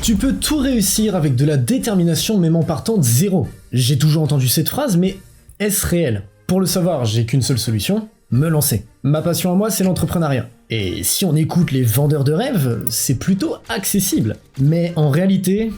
Tu peux tout réussir avec de la détermination même en partant de zéro. J'ai toujours entendu cette phrase, mais est-ce réel? Pour le savoir, j'ai qu'une seule solution, me lancer. Ma passion à moi, c'est l'entrepreneuriat. Et si on écoute les vendeurs de rêves, c'est plutôt accessible. Mais en réalité,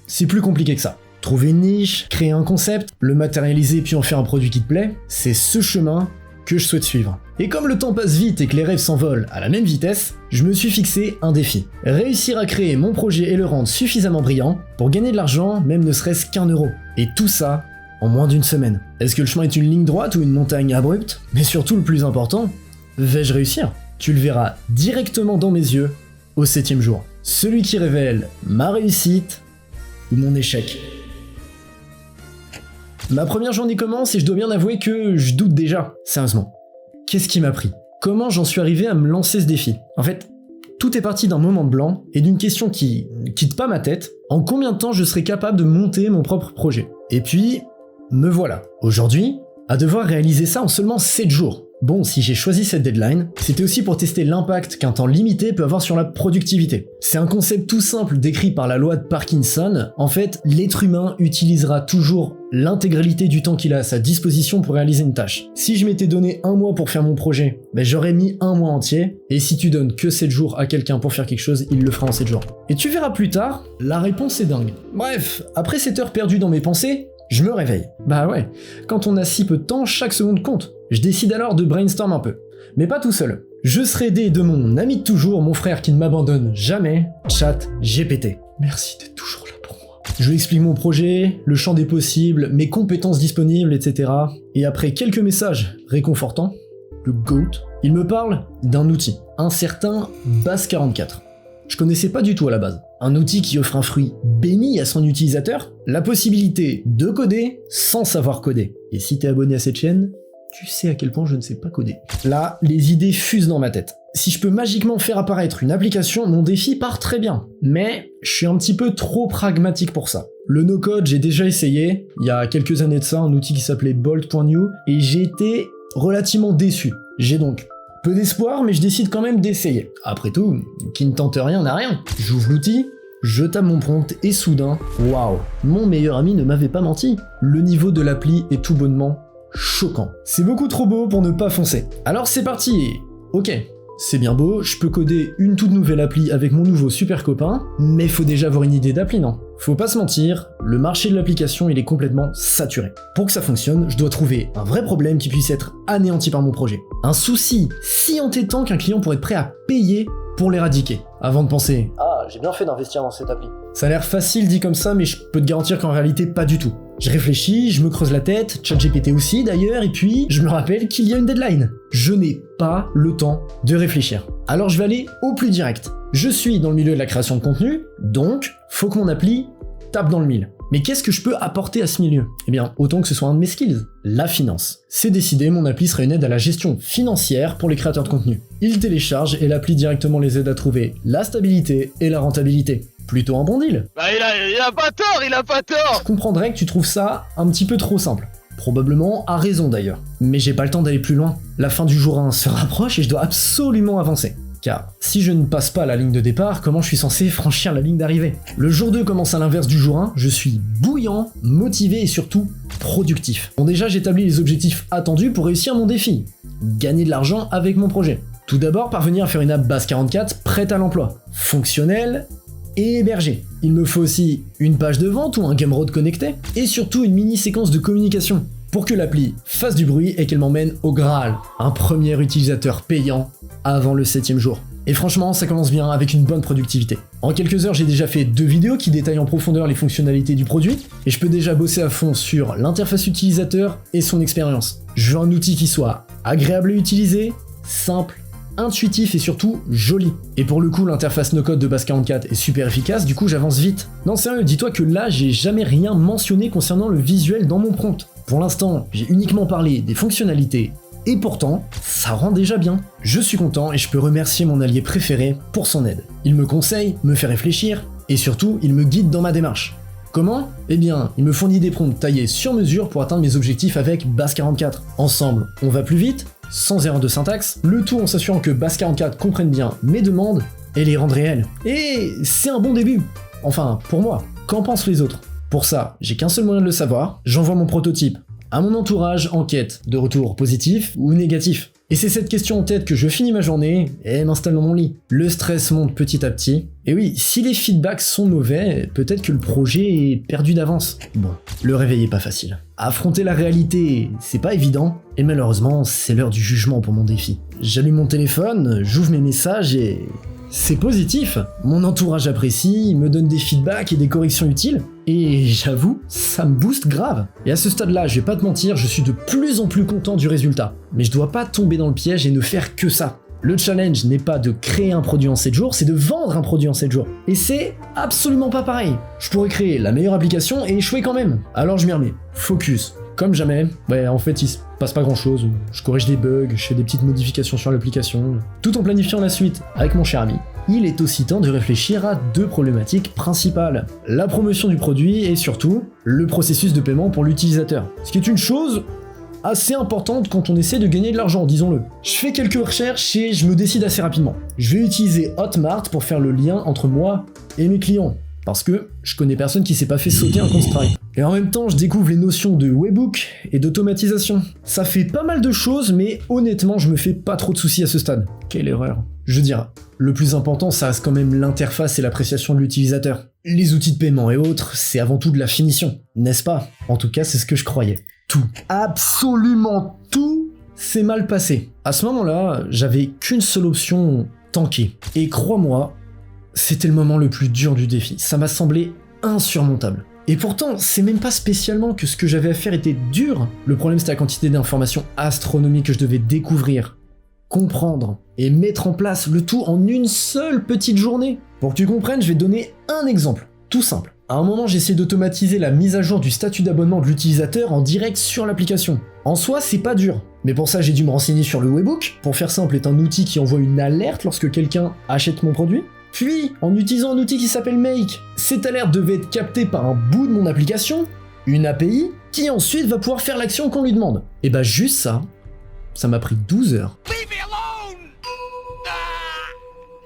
c'est plus compliqué que ça. Trouver une niche, créer un concept, le matérialiser puis en faire un produit qui te plaît, c'est ce chemin que je souhaite suivre. Et comme le temps passe vite et que les rêves s'envolent à la même vitesse, je me suis fixé un défi. Réussir à créer mon projet et le rendre suffisamment brillant pour gagner de l'argent, même ne serait-ce qu'1€. Et tout ça en moins d'une semaine. Est-ce que le chemin est une ligne droite ou une montagne abrupte? Mais surtout le plus important, vais-je réussir? Tu le verras directement dans mes yeux au 7e jour. Celui qui révèle ma réussite ou mon échec. Ma première journée commence et je dois bien avouer que je doute déjà. Sérieusement. Qu'est-ce qui m'a pris? Comment j'en suis arrivé à me lancer ce défi? En fait, tout est parti d'un moment de blanc et d'une question qui ne quitte pas ma tête. En combien de temps je serai capable de monter mon propre projet? Et puis, me voilà. Aujourd'hui, à devoir réaliser ça en seulement 7 jours. Bon, si j'ai choisi cette deadline, c'était aussi pour tester l'impact qu'un temps limité peut avoir sur la productivité. C'est un concept tout simple décrit par la loi de Parkinson. En fait, l'être humain utilisera toujours l'intégralité du temps qu'il a à sa disposition pour réaliser une tâche. Si je m'étais donné 1 mois pour faire mon projet, j'aurais mis 1 mois entier, et si tu donnes que 7 jours à quelqu'un pour faire quelque chose, il le fera en 7 jours. Et tu verras plus tard, la réponse est dingue. Bref, après cette heure perdue dans mes pensées, je me réveille. Bah ouais, quand on a si peu de temps, chaque seconde compte. Je décide alors de brainstorm un peu. Mais pas tout seul. Je serai aidé de mon ami de toujours, mon frère qui ne m'abandonne jamais, ChatGPT. Merci d'être toujours là pour moi. Je lui explique mon projet, le champ des possibles, mes compétences disponibles, etc. Et après quelques messages réconfortants, le GOAT, il me parle d'un outil, un certain Base44. Je connaissais pas du tout à la base. Un outil qui offre un fruit béni à son utilisateur, la possibilité de coder sans savoir coder. Et si t'es abonné à cette chaîne, tu sais à quel point je ne sais pas coder. Là, les idées fusent dans ma tête. Si je peux magiquement faire apparaître une application, mon défi part très bien. Mais je suis un petit peu trop pragmatique pour ça. Le no-code, j'ai déjà essayé, il y a quelques années de ça, un outil qui s'appelait Bolt.new, et j'ai été relativement déçu. J'ai donc peu d'espoir, mais je décide quand même d'essayer. Après tout, qui ne tente rien n'a rien. J'ouvre l'outil, je tape mon prompt, et soudain, waouh, mon meilleur ami ne m'avait pas menti. Le niveau de l'appli est tout bonnement choquant. C'est beaucoup trop beau pour ne pas foncer. Alors c'est parti. Ok, c'est bien beau, je peux coder une toute nouvelle appli avec mon nouveau super copain, mais faut déjà avoir une idée d'appli, non? Faut pas se mentir, le marché de l'application il est complètement saturé. Pour que ça fonctionne, je dois trouver un vrai problème qui puisse être anéanti par mon projet. Un souci si entêtant qu'un client pourrait être prêt à payer pour l'éradiquer. Avant de penser « Ah, j'ai bien fait d'investir dans cette appli ». Ça a l'air facile dit comme ça, mais je peux te garantir qu'en réalité pas du tout. Je réfléchis, je me creuse la tête, ChatGPT aussi d'ailleurs, et puis je me rappelle qu'il y a une deadline. Je n'ai pas le temps de réfléchir. Alors je vais aller au plus direct. Je suis dans le milieu de la création de contenu, donc faut que mon appli tape dans le mille. Mais qu'est-ce que je peux apporter à ce milieu? Eh bien, autant que ce soit un de mes skills, la finance. C'est décidé, mon appli sera une aide à la gestion financière pour les créateurs de contenu. Ils téléchargent et l'appli directement les aide à trouver la stabilité et la rentabilité. Plutôt un bon deal. Bah il a pas tort. Je comprendrais que tu trouves ça un petit peu trop simple. Probablement à raison d'ailleurs. Mais j'ai pas le temps d'aller plus loin. La fin du jour 1 se rapproche et je dois absolument avancer. Car si je ne passe pas la ligne de départ, comment je suis censé franchir la ligne d'arrivée? Le jour 2 commence à l'inverse du jour 1, je suis bouillant, motivé et surtout productif. Bon déjà j'établis les objectifs attendus pour réussir mon défi. Gagner de l'argent avec mon projet. Tout d'abord parvenir à faire une app Base44 prête à l'emploi. Fonctionnelle et hébergée. Il me faut aussi une page de vente ou un Gumroad connecté, et surtout une mini séquence de communication, pour que l'appli fasse du bruit et qu'elle m'emmène au Graal, un premier utilisateur payant avant le 7e jour. Et franchement, ça commence bien avec une bonne productivité. En quelques heures, j'ai déjà fait 2 vidéos qui détaillent en profondeur les fonctionnalités du produit, et je peux déjà bosser à fond sur l'interface utilisateur et son expérience. Je veux un outil qui soit agréable à utiliser, simple, intuitif et surtout joli. Et pour le coup, l'interface no-code de Base44 est super efficace, du coup j'avance vite. Non sérieux, dis-toi que là, j'ai jamais rien mentionné concernant le visuel dans mon prompt. Pour l'instant, j'ai uniquement parlé des fonctionnalités, et pourtant, ça rend déjà bien. Je suis content et je peux remercier mon allié préféré pour son aide. Il me conseille, me fait réfléchir, et surtout, il me guide dans ma démarche. Comment? Eh bien, il me fournit des prompts taillés sur mesure pour atteindre mes objectifs avec Base44. Ensemble, on va plus vite, sans erreur de syntaxe, le tout en s'assurant que Base44 comprenne bien mes demandes et les rende réelles. Et c'est un bon début. Enfin, pour moi. Qu'en pensent les autres? Pour ça, j'ai qu'un seul moyen de le savoir, j'envoie mon prototype à mon entourage en quête de retour positif ou négatif. Et c'est cette question en tête que je finis ma journée et m'installe dans mon lit. Le stress monte petit à petit. Et oui, si les feedbacks sont mauvais, peut-être que le projet est perdu d'avance. Bon, le réveil est pas facile. Affronter la réalité, c'est pas évident. Et malheureusement, c'est l'heure du jugement pour mon défi. J'allume mon téléphone, j'ouvre mes messages et... c'est positif, mon entourage apprécie, me donne des feedbacks et des corrections utiles, et j'avoue, ça me booste grave. Et à ce stade-là, je vais pas te mentir, je suis de plus en plus content du résultat. Mais je dois pas tomber dans le piège et ne faire que ça. Le challenge n'est pas de créer un produit en 7 jours, c'est de vendre un produit en 7 jours. Et c'est absolument pas pareil. Je pourrais créer la meilleure application et échouer quand même. Alors je m'y remets. Focus. Comme jamais, en fait il se passe pas grand chose, je corrige des bugs, je fais des petites modifications sur l'application, tout en planifiant la suite avec mon cher ami. Il est aussi temps de réfléchir à 2 problématiques principales. La promotion du produit et surtout, le processus de paiement pour l'utilisateur. Ce qui est une chose assez importante quand on essaie de gagner de l'argent, disons-le. Je fais quelques recherches et je me décide assez rapidement. Je vais utiliser Hotmart pour faire le lien entre moi et mes clients. Parce que je connais personne qui s'est pas fait sauter un compte Stripe. Et en même temps, je découvre les notions de webhook et d'automatisation. Ça fait pas mal de choses, mais honnêtement, je me fais pas trop de soucis à ce stade. Quelle erreur. Je veux dire, le plus important, ça reste quand même l'interface et l'appréciation de l'utilisateur. Les outils de paiement et autres, c'est avant tout de la finition, n'est-ce pas? En tout cas, c'est ce que je croyais. Tout, absolument tout, s'est mal passé. À ce moment-là, j'avais qu'une seule option, tanker. Et crois-moi, c'était le moment le plus dur du défi. Ça m'a semblé insurmontable. Et pourtant, c'est même pas spécialement que ce que j'avais à faire était dur. Le problème, c'était la quantité d'informations astronomiques que je devais découvrir, comprendre et mettre en place, le tout en une seule petite journée. Pour que tu comprennes, je vais te donner un exemple, tout simple. À un moment, j'essaie d'automatiser la mise à jour du statut d'abonnement de l'utilisateur en direct sur l'application. En soi, c'est pas dur. Mais pour ça, j'ai dû me renseigner sur le webhook. Pour faire simple, est un outil qui envoie une alerte lorsque quelqu'un achète mon produit. Puis, en utilisant un outil qui s'appelle Make, cette alerte devait être captée par un bout de mon application, une API, qui ensuite va pouvoir faire l'action qu'on lui demande. Et bah juste ça m'a pris 12 heures.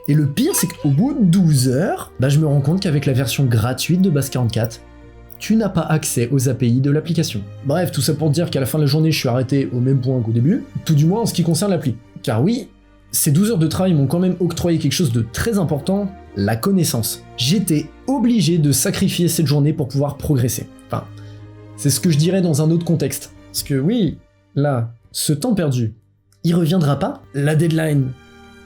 Et le pire, c'est qu'au bout de 12 heures, je me rends compte qu'avec la version gratuite de Base 44, tu n'as pas accès aux API de l'application. Bref, tout ça pour te dire qu'à la fin de la journée, je suis arrêté au même point qu'au début, tout du moins en ce qui concerne l'appli. Car oui, ces 12 heures de travail m'ont quand même octroyé quelque chose de très important, la connaissance. J'étais obligé de sacrifier cette journée pour pouvoir progresser. Enfin, c'est ce que je dirais dans un autre contexte. Parce que oui, là, ce temps perdu, il reviendra pas. La deadline,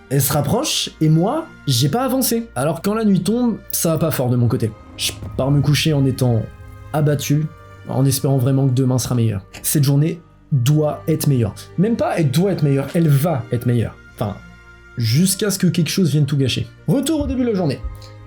elle se rapproche, et moi, j'ai pas avancé. Alors quand la nuit tombe, ça va pas fort de mon côté. Je pars me coucher en étant abattu, en espérant vraiment que demain sera meilleur. Cette journée doit être meilleure. Même pas elle doit être meilleure, elle va être meilleure. Enfin, jusqu'à ce que quelque chose vienne tout gâcher. Retour au début de la journée.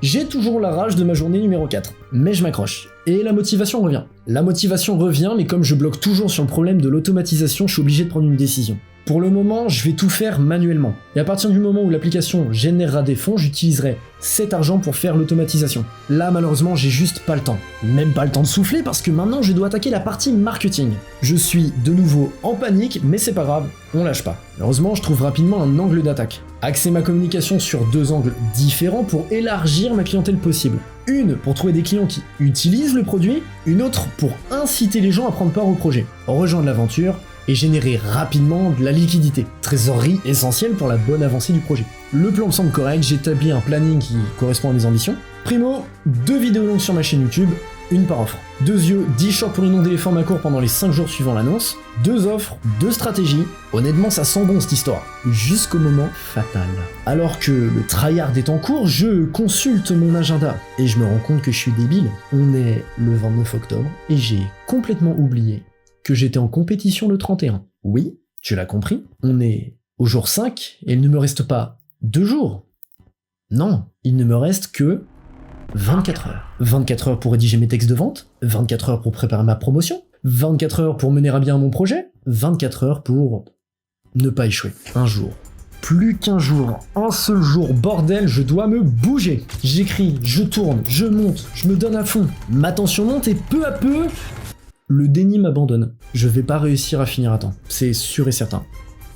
J'ai toujours la rage de ma journée numéro 4, mais je m'accroche. Et la motivation revient. La motivation revient, mais comme je bloque toujours sur le problème de l'automatisation, je suis obligé de prendre une décision. Pour le moment, je vais tout faire manuellement. Et à partir du moment où l'application générera des fonds, j'utiliserai cet argent pour faire l'automatisation. Là, malheureusement, j'ai juste pas le temps. Même pas le temps de souffler parce que maintenant, je dois attaquer la partie marketing. Je suis de nouveau en panique, mais c'est pas grave, on lâche pas. Heureusement, je trouve rapidement un angle d'attaque. Axer ma communication sur 2 angles différents pour élargir ma clientèle possible. Une pour trouver des clients qui utilisent le produit, une autre pour inciter les gens à prendre part au projet, rejoindre l'aventure et générer rapidement de la liquidité. Trésorerie essentielle pour la bonne avancée du projet. Le plan me semble correct, j'ai établi un planning qui correspond à mes ambitions. Primo, 2 vidéos longues sur ma chaîne YouTube, une par offre. 2 yeux, 10 shorts pour inonder les formats courts pendant les 5 jours suivant l'annonce. 2 offres, 2 stratégies. Honnêtement, ça sent bon cette histoire. Jusqu'au moment fatal. Alors que le tryhard est en cours, je consulte mon agenda. Et je me rends compte que je suis débile. On est le 29 octobre et j'ai complètement oublié que j'étais en compétition le 31. Oui, tu l'as compris. On est au jour 5 et il ne me reste pas 2 jours. Non, il ne me reste que 24 heures. 24 heures pour rédiger mes textes de vente, 24 heures pour préparer ma promotion, 24 heures pour mener à bien mon projet, 24 heures pour ne pas échouer. Un jour. Plus qu'un jour, un seul jour, bordel, je dois me bouger. J'écris, je tourne, je monte, je me donne à fond. Ma tension monte et peu à peu, le déni m'abandonne. Je vais pas réussir à finir à temps, c'est sûr et certain.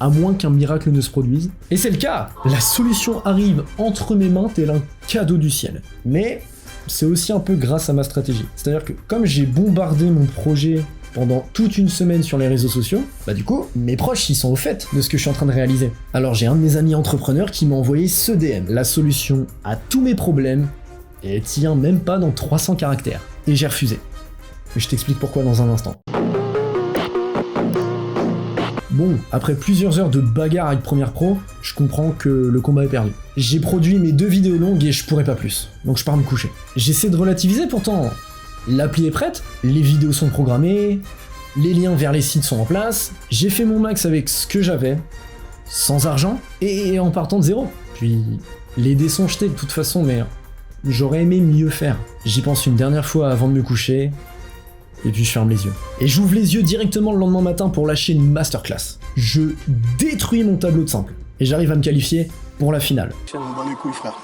À moins qu'un miracle ne se produise. Et c'est le cas. La solution arrive entre mes mains tel un cadeau du ciel. Mais c'est aussi un peu grâce à ma stratégie. C'est-à-dire que comme j'ai bombardé mon projet pendant toute une semaine sur les réseaux sociaux, bah du coup, mes proches, ils sont au fait de ce que je suis en train de réaliser. Alors j'ai un de mes amis entrepreneurs qui m'a envoyé ce DM, la solution à tous mes problèmes, et elle tient même pas dans 300 caractères. Et j'ai refusé. Je t'explique pourquoi dans un instant. Bon, après plusieurs heures de bagarre avec Premiere Pro, je comprends que le combat est perdu. J'ai produit mes 2 vidéos longues et je pourrais pas plus, donc je pars me coucher. J'essaie de relativiser pourtant. L'appli est prête, les vidéos sont programmées, les liens vers les sites sont en place, j'ai fait mon max avec ce que j'avais, sans argent, et en partant de zéro. Puis les dés sont jetés de toute façon, mais j'aurais aimé mieux faire. J'y pense une dernière fois avant de me coucher, et puis je ferme les yeux. Et j'ouvre les yeux directement le lendemain matin pour lâcher une masterclass. Je détruis mon tableau de simple, et j'arrive à me qualifier pour la finale. Tiens, dans les couilles, frère.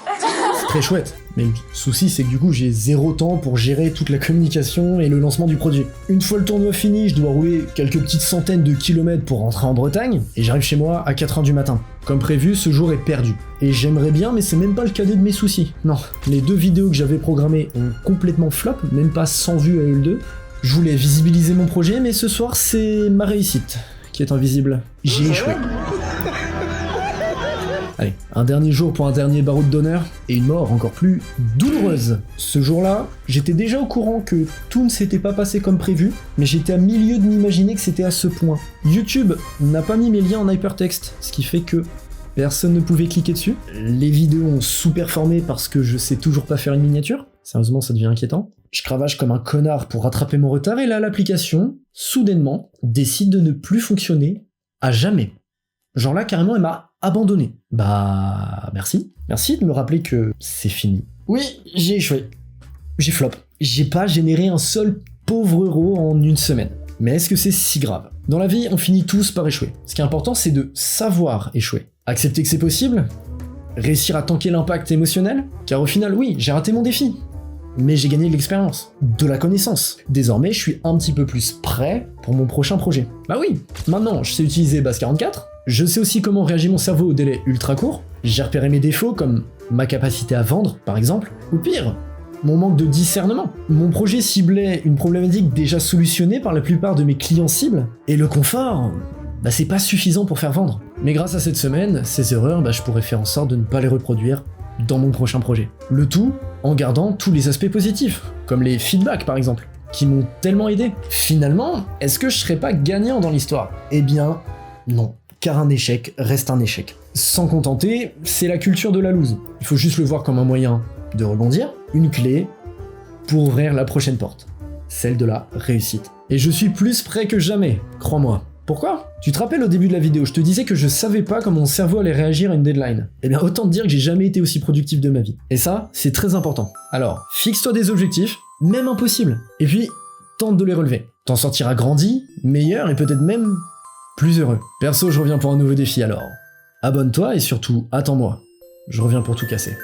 C'est très chouette, mais le souci c'est que du coup j'ai 0 temps pour gérer toute la communication et le lancement du produit. Une fois le tournoi fini, je dois rouler quelques petites centaines de kilomètres pour rentrer en Bretagne, et j'arrive chez moi à 4h du matin. Comme prévu, ce jour est perdu. Et j'aimerais bien, mais c'est même pas le cadet de mes soucis. Non, les 2 vidéos que j'avais programmées ont complètement flop, même pas 100 vues à eux deux. Je voulais visibiliser mon projet, mais ce soir c'est ma réussite qui est invisible. J'ai échoué. Allez, un dernier jour pour un dernier baroud d'honneur, et une mort encore plus douloureuse. Ce jour-là, j'étais déjà au courant que tout ne s'était pas passé comme prévu, mais j'étais à milieu de m'imaginer que c'était à ce point. YouTube n'a pas mis mes liens en hypertexte, ce qui fait que personne ne pouvait cliquer dessus. Les vidéos ont sous-performé parce que je sais toujours pas faire une miniature. Sérieusement, ça devient inquiétant. Je cravache comme un connard pour rattraper mon retard, et là, l'application, soudainement, décide de ne plus fonctionner à jamais. Genre là, carrément, elle m'a abandonné. Bah, merci. Merci de me rappeler que c'est fini. Oui, j'ai échoué. J'ai flop. J'ai pas généré un seul pauvre euro en une semaine. Mais est-ce que c'est si grave? Dans la vie, on finit tous par échouer. Ce qui est important, c'est de savoir échouer. Accepter que c'est possible, réussir à tanker l'impact émotionnel, car au final, oui, j'ai raté mon défi. Mais j'ai gagné de l'expérience, de la connaissance. Désormais, je suis un petit peu plus prêt pour mon prochain projet. Bah oui, maintenant, je sais utiliser Base 44, je sais aussi comment réagit mon cerveau au délai ultra court, j'ai repéré mes défauts comme ma capacité à vendre, par exemple, ou pire, mon manque de discernement. Mon projet ciblait une problématique déjà solutionnée par la plupart de mes clients cibles, et le confort, bah c'est pas suffisant pour faire vendre. Mais grâce à cette semaine, ces erreurs, bah je pourrais faire en sorte de ne pas les reproduire dans mon prochain projet. Le tout en gardant tous les aspects positifs, comme les feedbacks par exemple, qui m'ont tellement aidé. Finalement, est-ce que je serais pas gagnant dans l'histoire? Eh bien, non. Car un échec reste un échec. Sans contenter, c'est la culture de la loose. Il faut juste le voir comme un moyen de rebondir, une clé pour ouvrir la prochaine porte, celle de la réussite. Et je suis plus prêt que jamais, crois-moi. Pourquoi? Tu te rappelles au début de la vidéo, je te disais que je savais pas comment mon cerveau allait réagir à une deadline. Eh bien autant te dire que j'ai jamais été aussi productif de ma vie. Et ça, c'est très important. Alors, fixe-toi des objectifs, même impossibles, et puis tente de les relever. T'en sortiras grandi, meilleur et peut-être même plus heureux. Perso, je reviens pour un nouveau défi alors. Abonne-toi et surtout, attends-moi. Je reviens pour tout casser.